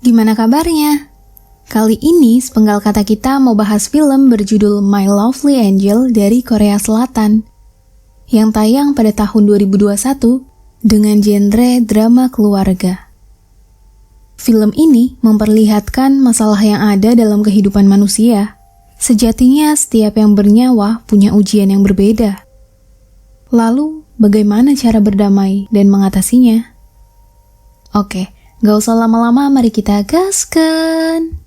Gimana kabarnya? Kali ini sepenggal kata kita mau bahas film berjudul My Lovely Angel dari Korea Selatan yang tayang pada tahun 2021 dengan genre drama keluarga. Film ini memperlihatkan masalah yang ada dalam kehidupan manusia. Sejatinya setiap yang bernyawa punya ujian yang berbeda. Lalu, bagaimana cara berdamai dan mengatasinya? Oke, gak usah lama-lama, mari kita gaskan.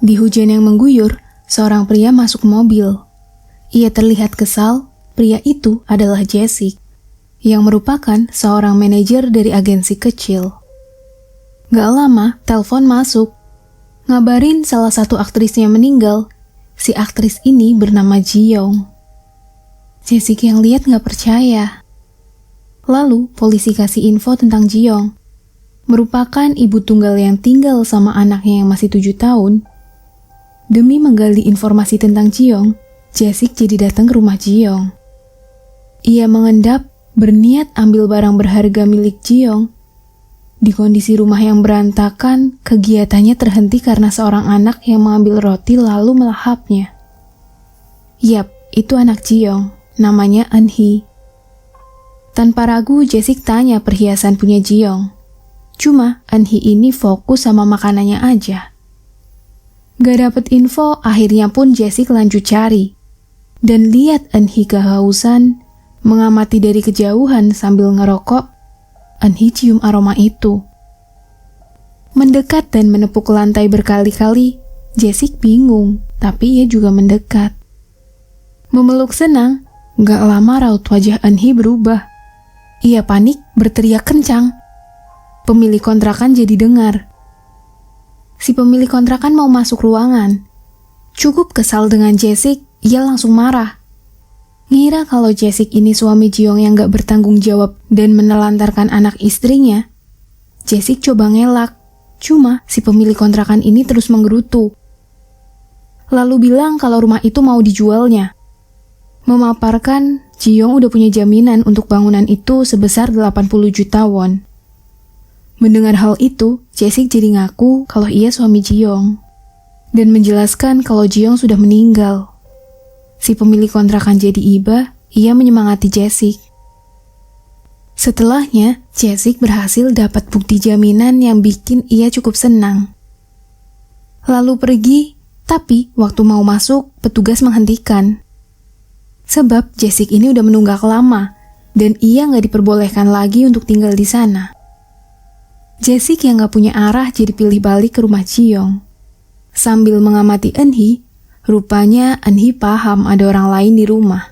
Di hujan yang mengguyur, seorang pria masuk mobil. Ia terlihat kesal. Pria itu adalah Jessic, yang merupakan seorang manajer dari agensi kecil. Gak lama, telepon masuk. Ngabarin salah satu aktrisnya meninggal. Si aktris ini bernama Ji-young. Jessic yang lihat gak percaya. Lalu, polisi kasih info tentang Ji-young. Merupakan ibu tunggal yang tinggal sama anaknya yang masih 7 tahun. Demi menggali informasi tentang Ji-young, Jessic jadi datang ke rumah Ji-young. Ia mengendap, berniat ambil barang berharga milik Ji-young. Di kondisi rumah yang berantakan, kegiatannya terhenti karena seorang anak yang mengambil roti lalu melahapnya. Yap, itu anak Ji-young, namanya Eun-hee. Tanpa ragu, Jessic tanya perhiasan punya Ji-young. Cuma Eun-hee ini fokus sama makanannya aja. Gak dapet info, akhirnya pun Jessic lanjut cari. Dan lihat Eun-hee kehausan, mengamati dari kejauhan sambil ngerokok. Eun-hee cium aroma itu. Mendekat dan menepuk lantai berkali-kali, Jessic bingung, tapi ia juga mendekat. Memeluk senang, gak lama raut wajah Eun-hee berubah. Ia panik, berteriak kencang. Pemilik kontrakan jadi dengar. Si pemilik kontrakan mau masuk ruangan. Cukup kesal dengan Jessic, ia langsung marah. Ngira kalau Jessic ini suami Ji-young yang gak bertanggung jawab dan menelantarkan anak istrinya. Jessic coba ngelak, cuma si pemilik kontrakan ini terus menggerutu. Lalu bilang kalau rumah itu mau dijualnya. Memaparkan Ji-young udah punya jaminan untuk bangunan itu sebesar 80 juta won. Mendengar hal itu, Jessic jadi ngaku kalau ia suami Ji-young dan menjelaskan kalau Ji-young sudah meninggal. Si pemilik kontrakan jadi iba, ia menyemangati Jessic. Setelahnya, Jessic berhasil dapat bukti jaminan yang bikin ia cukup senang. Lalu pergi, tapi waktu mau masuk, petugas menghentikan. Sebab Jessic ini udah menunggak lama, dan ia nggak diperbolehkan lagi untuk tinggal di sana. Jessic yang gak punya arah jadi pilih balik ke rumah Ji-young. Sambil mengamati Eun-hee, rupanya Eun-hee paham ada orang lain di rumah.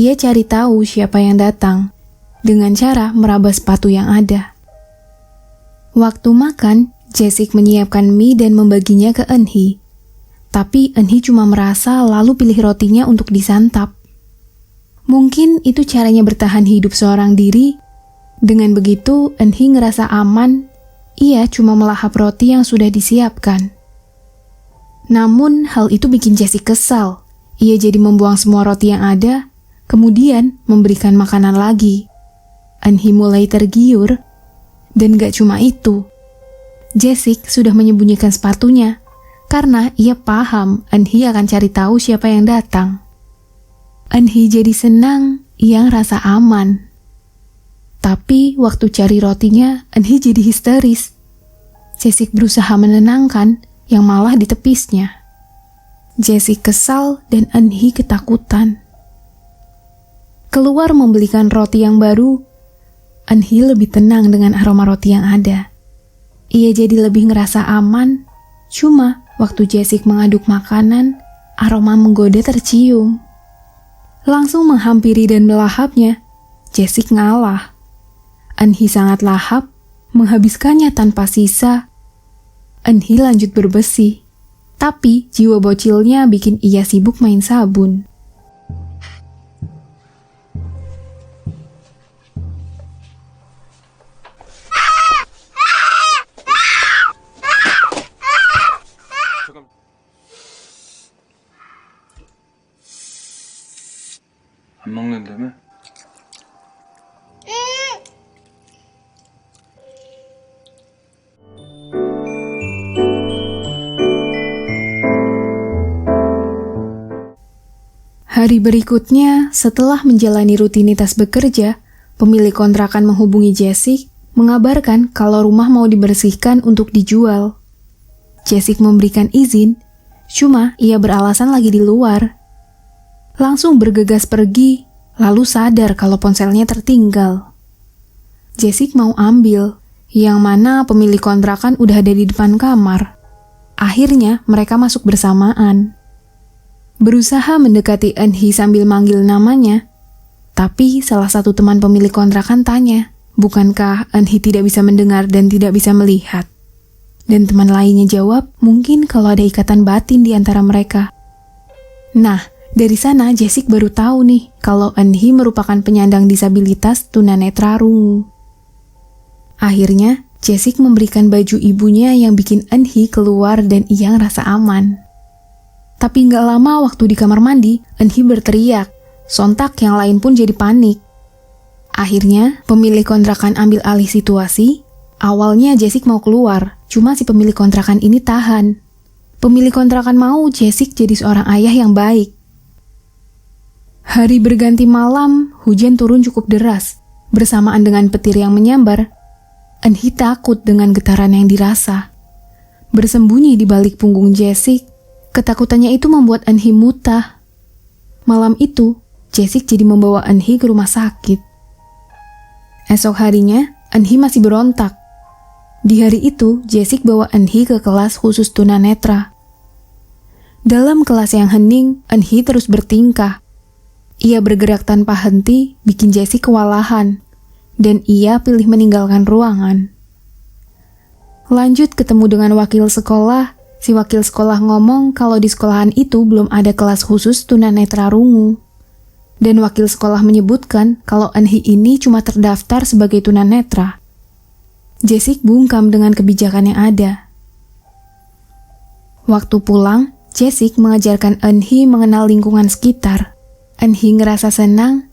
Ia cari tahu siapa yang datang, dengan cara meraba sepatu yang ada. Waktu makan, Jessic menyiapkan mie dan membaginya ke Eun-hee. Tapi Eun-hee cuma merasa lalu pilih rotinya untuk disantap. Mungkin itu caranya bertahan hidup seorang diri. Dengan begitu, Eun-hee ngerasa aman, ia cuma melahap roti yang sudah disiapkan. Namun, hal itu bikin Jessic kesal. Ia jadi membuang semua roti yang ada, kemudian memberikan makanan lagi. Eun-hee mulai tergiur, dan gak cuma itu. Jessic sudah menyembunyikan sepatunya, karena ia paham Eun-hee akan cari tahu siapa yang datang. Eun-hee jadi senang, ia ngerasa aman. Tapi waktu cari rotinya, Eun-hee jadi histeris. Jessic berusaha menenangkan, yang malah ditepisnya. Jessic kesal dan Eun-hee ketakutan. Keluar membelikan roti yang baru, Eun-hee lebih tenang dengan aroma roti yang ada. Ia jadi lebih ngerasa aman, cuma waktu Jessic mengaduk makanan, aroma menggoda tercium. Langsung menghampiri dan melahapnya, Jessic ngalah. Eun-hee sangat lahap, menghabiskannya tanpa sisa. Eun-hee lanjut berbesi, tapi jiwa bocilnya bikin ia sibuk main sabun. 안 먹는다며? Hari berikutnya, setelah menjalani rutinitas bekerja, pemilik kontrakan menghubungi Jessica, mengabarkan kalau rumah mau dibersihkan untuk dijual. Jessica memberikan izin, cuma ia beralasan lagi di luar. Langsung bergegas pergi, lalu sadar kalau ponselnya tertinggal. Jessica mau ambil, yang mana pemilik kontrakan udah ada di depan kamar. Akhirnya mereka masuk bersamaan. Berusaha mendekati Eun-hee sambil manggil namanya, tapi salah satu teman pemilik kontrakan tanya, bukankah Eun-hee tidak bisa mendengar dan tidak bisa melihat? Dan teman lainnya jawab, mungkin kalau ada ikatan batin di antara mereka. Nah, dari sana Jessica baru tahu nih, kalau Eun-hee merupakan penyandang disabilitas tunanetra rungu. Akhirnya, Jessica memberikan baju ibunya yang bikin Eun-hee keluar dan ia ngerasa aman. Tapi nggak lama waktu di kamar mandi, Eun-hee berteriak. Sontak yang lain pun jadi panik. Akhirnya, pemilik kontrakan ambil alih situasi. Awalnya Jessica mau keluar, cuma si pemilik kontrakan ini tahan. Pemilik kontrakan mau Jessica jadi seorang ayah yang baik. Hari berganti malam, hujan turun cukup deras. Bersamaan dengan petir yang menyambar, Eun-hee takut dengan getaran yang dirasa. Bersembunyi di balik punggung Jessica, ketakutannya itu membuat Eun-hee muntah. Malam itu, Jessica jadi membawa Eun-hee ke rumah sakit. Esok harinya, Eun-hee masih berontak. Di hari itu, Jessica bawa Eun-hee ke kelas khusus tunanetra. Dalam kelas yang hening, Eun-hee terus bertingkah. Ia bergerak tanpa henti, bikin Jessica kewalahan, dan ia pilih meninggalkan ruangan. Lanjut ketemu dengan wakil sekolah. Si wakil sekolah ngomong kalau di sekolahan itu belum ada kelas khusus tunanetra rungu. Dan wakil sekolah menyebutkan kalau Eun-hee ini cuma terdaftar sebagai tunanetra. Jessica bungkam dengan kebijakan yang ada. Waktu pulang, Jessica mengajarkan Eun-hee mengenal lingkungan sekitar. Eun-hee ngerasa senang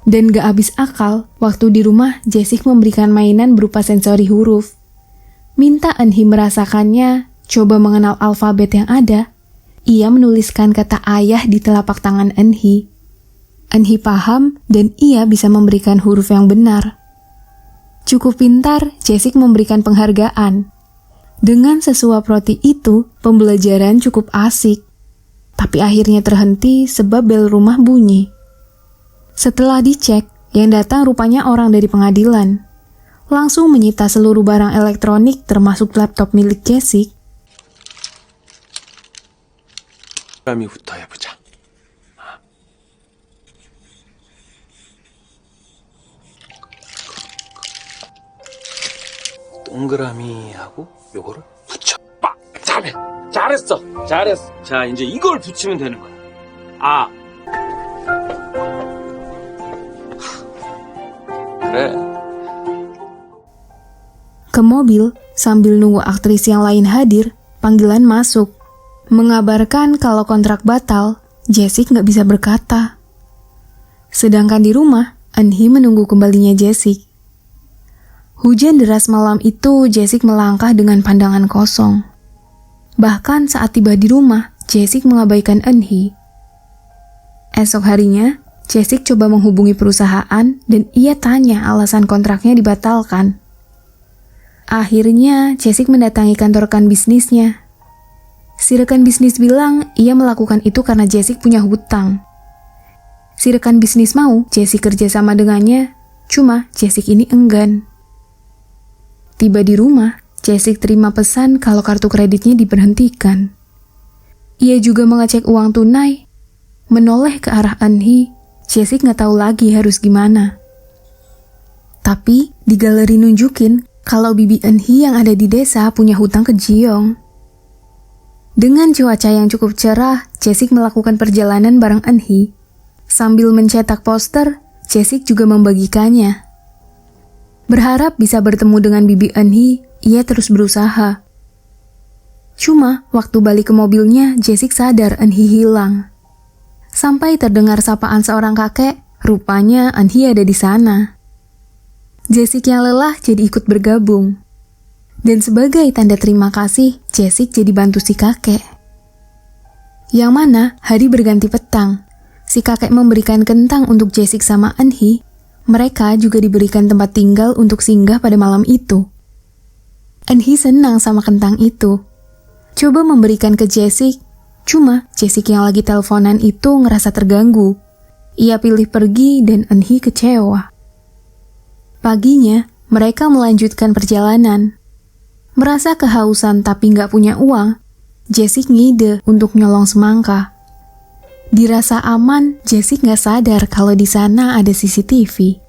dan gak habis akal waktu di rumah Jessica memberikan mainan berupa sensori huruf. Minta Eun-hee merasakannya. Coba mengenal alfabet yang ada, ia menuliskan kata ayah di telapak tangan Eun-hee. Eun-hee paham dan ia bisa memberikan huruf yang benar. Cukup pintar, Jessica memberikan penghargaan. Dengan sesuap roti itu, pembelajaran cukup asik. Tapi akhirnya terhenti sebab bel rumah bunyi. Setelah dicek, yang datang rupanya orang dari pengadilan. Langsung menyita seluruh barang elektronik termasuk laptop milik Jessica. 동그라미부터 해보자. 동그라미하고 요거를 붙여. 빠! 잘했어. 자, 이제 이걸 붙이면 되는 거야. 아. 그래. Ke mobil, sambil nunggu aktris yang lain hadir, panggilan masuk. Mengabarkan kalau kontrak batal, Jessica nggak bisa berkata. Sedangkan di rumah, Eun-hee menunggu kembalinya Jessica. Hujan deras malam itu, Jessica melangkah dengan pandangan kosong. Bahkan saat tiba di rumah, Jessica mengabaikan Eun-hee. Esok harinya, Jessica coba menghubungi perusahaan dan ia tanya alasan kontraknya dibatalkan. Akhirnya, Jessica mendatangi kantor rekan bisnisnya. Si rekan bisnis bilang ia melakukan itu karena Jessica punya hutang. Si rekan bisnis mau Jessica kerja sama dengannya, cuma Jessica ini enggan. Tiba di rumah, Jessica terima pesan kalau kartu kreditnya diberhentikan. Ia juga mengecek uang tunai. Menoleh ke arah Eun-hee, Jessica nggak tahu lagi harus gimana. Tapi di galeri nunjukin kalau bibi Eun-hee yang ada di desa punya hutang ke Jiong. Dengan cuaca yang cukup cerah, Jessica melakukan perjalanan bareng Eun-hee. Sambil mencetak poster, Jessica juga membagikannya. Berharap bisa bertemu dengan bibi Eun-hee, ia terus berusaha. Cuma, waktu balik ke mobilnya, Jessica sadar Eun-hee hilang. Sampai terdengar sapaan seorang kakek, rupanya Eun-hee ada di sana. Jae-sik yang lelah jadi ikut bergabung. Dan sebagai tanda terima kasih, Jae-sik jadi bantu si kakek. Yang mana hari berganti petang. Si kakek memberikan kentang untuk Jae-sik sama Eun-hee. Mereka juga diberikan tempat tinggal untuk singgah pada malam itu. Eun-hee senang sama kentang itu. Coba memberikan ke Jae-sik, cuma Jae-sik yang lagi teleponan itu ngerasa terganggu. Ia pilih pergi dan Eun-hee kecewa. Paginya, mereka melanjutkan perjalanan. Merasa kehausan tapi nggak punya uang, Jae-sik ngide untuk nyolong semangka. Dirasa aman, Jae-sik nggak sadar kalau di sana ada CCTV.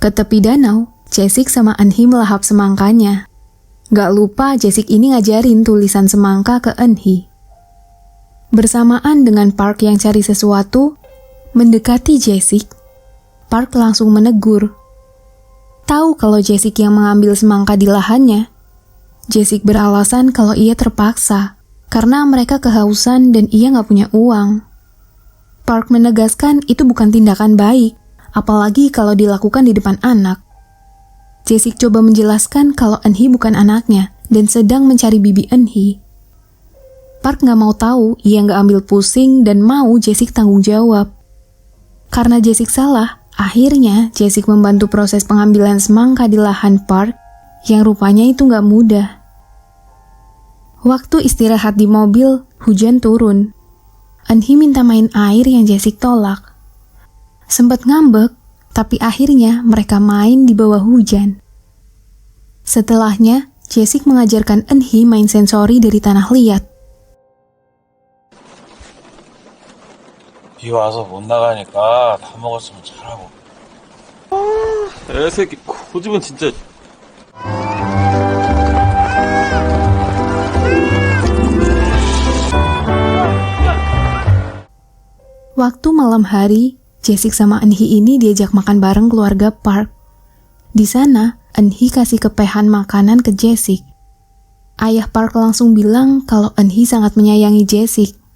Ke tepi danau, Jae-sik sama Eun-hee melahap semangkanya. Nggak lupa Jae-sik ini ngajarin tulisan semangka ke Eun-hee. Bersamaan dengan Park yang cari sesuatu, mendekati Jae-sik, Park langsung menegur. Tahu kalau Jae-sik yang mengambil semangka di lahannya, Jae-sik beralasan kalau ia terpaksa karena mereka kehausan dan ia nggak punya uang. Park menegaskan itu bukan tindakan baik, apalagi kalau dilakukan di depan anak. Jae-sik coba menjelaskan kalau Eun-hee bukan anaknya dan sedang mencari bibi Eun-hee. Park nggak mau tahu, ia nggak ambil pusing dan mau Jae-sik tanggung jawab. Karena Jae-sik salah, akhirnya Jae-sik membantu proses pengambilan semangka di lahan Park yang rupanya itu nggak mudah. Waktu istirahat di mobil, hujan turun. Eun-hee minta main air yang Jae-sik tolak. Sempat ngambek, tapi akhirnya mereka main di bawah hujan. Setelahnya, Jae-sik mengajarkan Eun-hee main sensori dari tanah liat. 비 와서 못 나가니까 다 먹었으면 잘하고. 애새끼 고집은 진짜. Waktu malam hari, Jae-sik sama Eun-hee ini diajak makan bareng keluarga Park. Di sana, Eun-hee kasih kepehan makanan ke Jae-sik. Ayah Park langsung bilang kalau Eun-hee sangat menyayangi Jae-sik.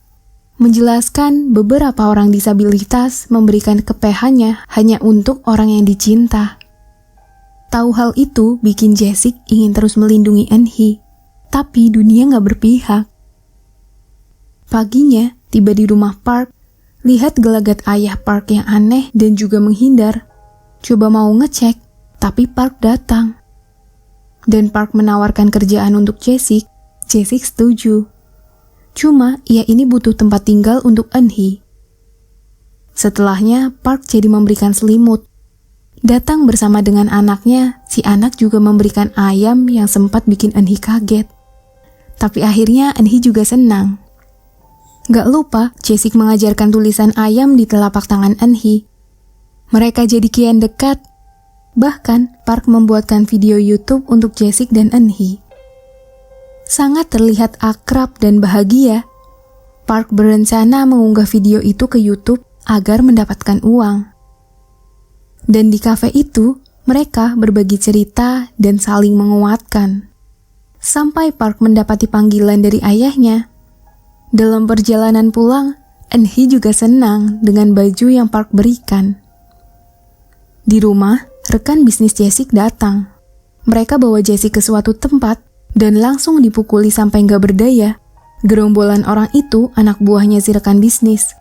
Menjelaskan beberapa orang disabilitas memberikan kepehannya hanya untuk orang yang dicinta. Tahu hal itu bikin Jae-sik ingin terus melindungi Eun-hee, tapi dunia nggak berpihak. Paginya, tiba di rumah Park, lihat gelagat ayah Park yang aneh dan juga menghindar. Coba mau ngecek, tapi Park datang. Dan Park menawarkan kerjaan untuk Jae-sik. Jae-sik setuju. Cuma ia ini butuh tempat tinggal untuk Eun-hee. Setelahnya, Park jadi memberikan selimut. Datang bersama dengan anaknya, si anak juga memberikan ayam yang sempat bikin Eun-hee kaget. Tapi akhirnya Eun-hee juga senang. Gak lupa, Jae-sik mengajarkan tulisan ayam di telapak tangan Eun-hee. Mereka jadi kian dekat. Bahkan, Park membuatkan video YouTube untuk Jae-sik dan Eun-hee. Sangat terlihat akrab dan bahagia. Park berencana mengunggah video itu ke YouTube agar mendapatkan uang. Dan di kafe itu, mereka berbagi cerita dan saling menguatkan. Sampai Park mendapati panggilan dari ayahnya. Dalam perjalanan pulang, Eun-hee juga senang dengan baju yang Park berikan. Di rumah, rekan bisnis Jae-sik datang. Mereka bawa Jae-sik ke suatu tempat dan langsung dipukuli sampai nggak berdaya. Gerombolan orang itu anak buahnya si rekan bisnis.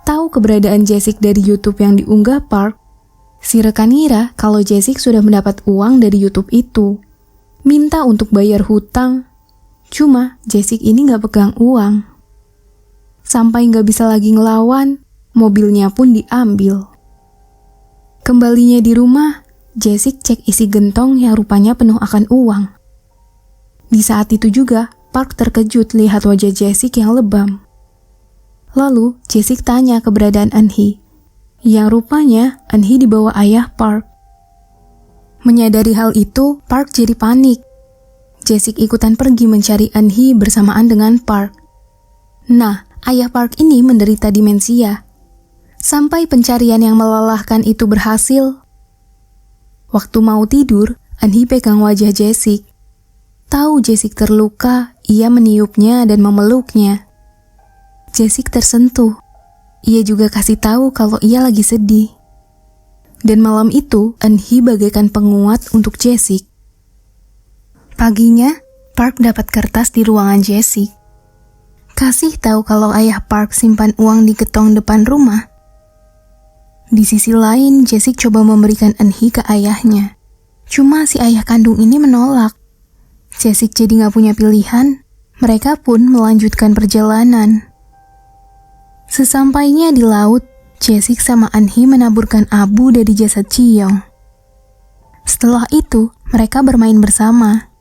Tahu keberadaan Jae-sik dari YouTube yang diunggah Park, si rekan ngira kalau Jae-sik sudah mendapat uang dari YouTube itu. Minta untuk bayar hutang. Cuma Jae-sik ini gak pegang uang. Sampai gak bisa lagi ngelawan, mobilnya pun diambil. Kembalinya di rumah, Jae-sik cek isi gentong yang rupanya penuh akan uang. Di saat itu juga, Park terkejut lihat wajah Jae-sik yang lebam. Lalu, Jae-sik tanya keberadaan Eun-hee, yang rupanya Eun-hee dibawa ayah Park. Menyadari hal itu, Park jadi panik. Jae-sik ikutan pergi mencari Eun-hee bersamaan dengan Park. Nah, ayah Park ini menderita demensia. Sampai pencarian yang melelahkan itu berhasil. Waktu mau tidur, Eun-hee pegang wajah Jae-sik. Tahu Jae-sik terluka, ia meniupnya dan memeluknya. Jessica tersentuh. Ia juga kasih tahu kalau ia lagi sedih. Dan malam itu, Eun-hee bagaikan penguat untuk Jessica. Paginya, Park dapat kertas di ruangan Jessica. Kasih tahu kalau ayah Park simpan uang di getong depan rumah. Di sisi lain, Jessica coba memberikan Eun-hee ke ayahnya. Cuma si ayah kandung ini menolak. Jessica jadi gak punya pilihan, mereka pun melanjutkan perjalanan. Sesampainya di laut, Jessica sama Eun-hee menaburkan abu dari jasad Ji-young. Setelah itu, mereka bermain bersama.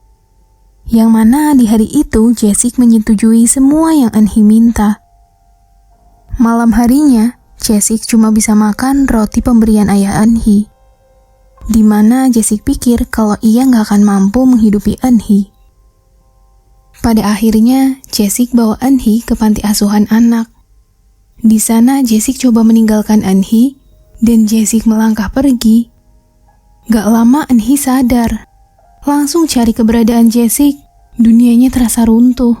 Yang mana di hari itu, Jessica menyetujui semua yang Eun-hee minta. Malam harinya, Jessica cuma bisa makan roti pemberian ayah Eun-hee. Di mana Jessica pikir kalau ia gak akan mampu menghidupi Eun-hee. Pada akhirnya, Jessica bawa Eun-hee ke panti asuhan anak. Di sana, Jessica coba meninggalkan Eun-hee, dan Jessica melangkah pergi. Gak lama Eun-hee sadar. Langsung cari keberadaan Jessica, dunianya terasa runtuh.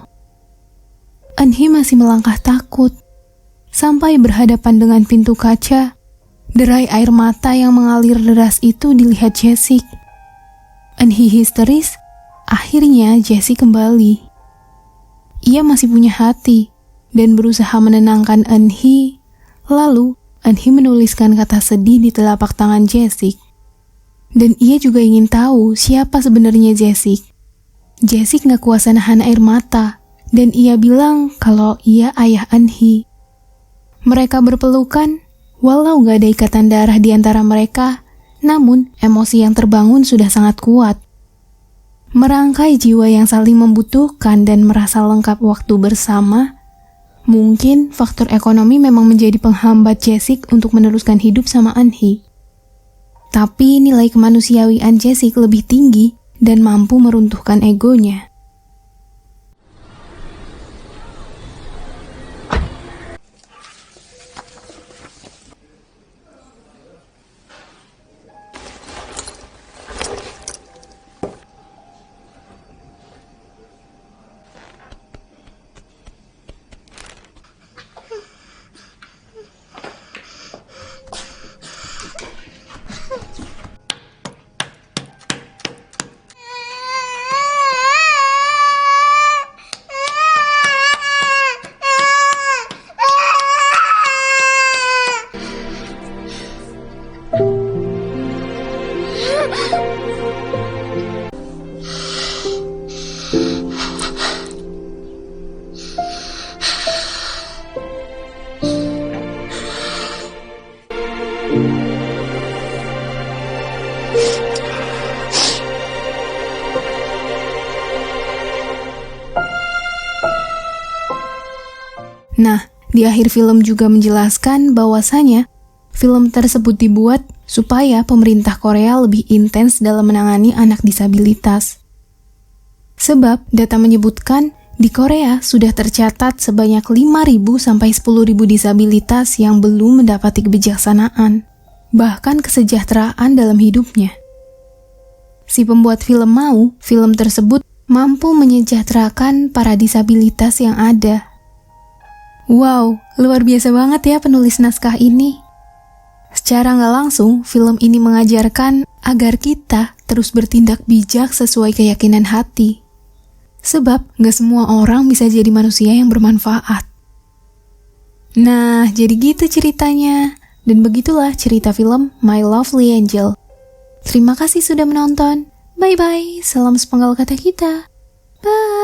Eun-hee masih melangkah takut. Sampai berhadapan dengan pintu kaca, derai air mata yang mengalir deras itu dilihat Jessica. Eun-hee histeris, akhirnya Jessica kembali. Ia masih punya hati, dan berusaha menenangkan Eun-hee. Lalu, Eun-hee menuliskan kata sedih di telapak tangan Jessica. Dan ia juga ingin tahu siapa sebenarnya Jessica. Jessica gak kuasa nahan air mata, dan ia bilang kalau ia ayah Eun-hee. Mereka berpelukan, walau gak ada ikatan darah di antara mereka, namun emosi yang terbangun sudah sangat kuat. Merangkai jiwa yang saling membutuhkan dan merasa lengkap waktu bersama. Mungkin faktor ekonomi memang menjadi penghambat Jessica untuk meneruskan hidup sama Eun-hee. Tapi nilai kemanusiawian Jessica lebih tinggi dan mampu meruntuhkan egonya. Nah, di akhir film juga menjelaskan bahwasanya film tersebut dibuat supaya pemerintah Korea lebih intens dalam menangani anak disabilitas. Sebab data menyebutkan di Korea sudah tercatat sebanyak 5.000 sampai 10.000 disabilitas yang belum mendapati kebijaksanaan, bahkan kesejahteraan dalam hidupnya. Si pembuat film mau film tersebut mampu menyejahterakan para disabilitas yang ada. Wow, luar biasa banget ya penulis naskah ini. Secara nggak langsung, film ini mengajarkan agar kita terus bertindak bijak sesuai keyakinan hati. Sebab nggak semua orang bisa jadi manusia yang bermanfaat. Nah, jadi gitu ceritanya. Dan begitulah cerita film My Lovely Angel. Terima kasih sudah menonton. Bye-bye, salam sepenggal kata kita. Bye.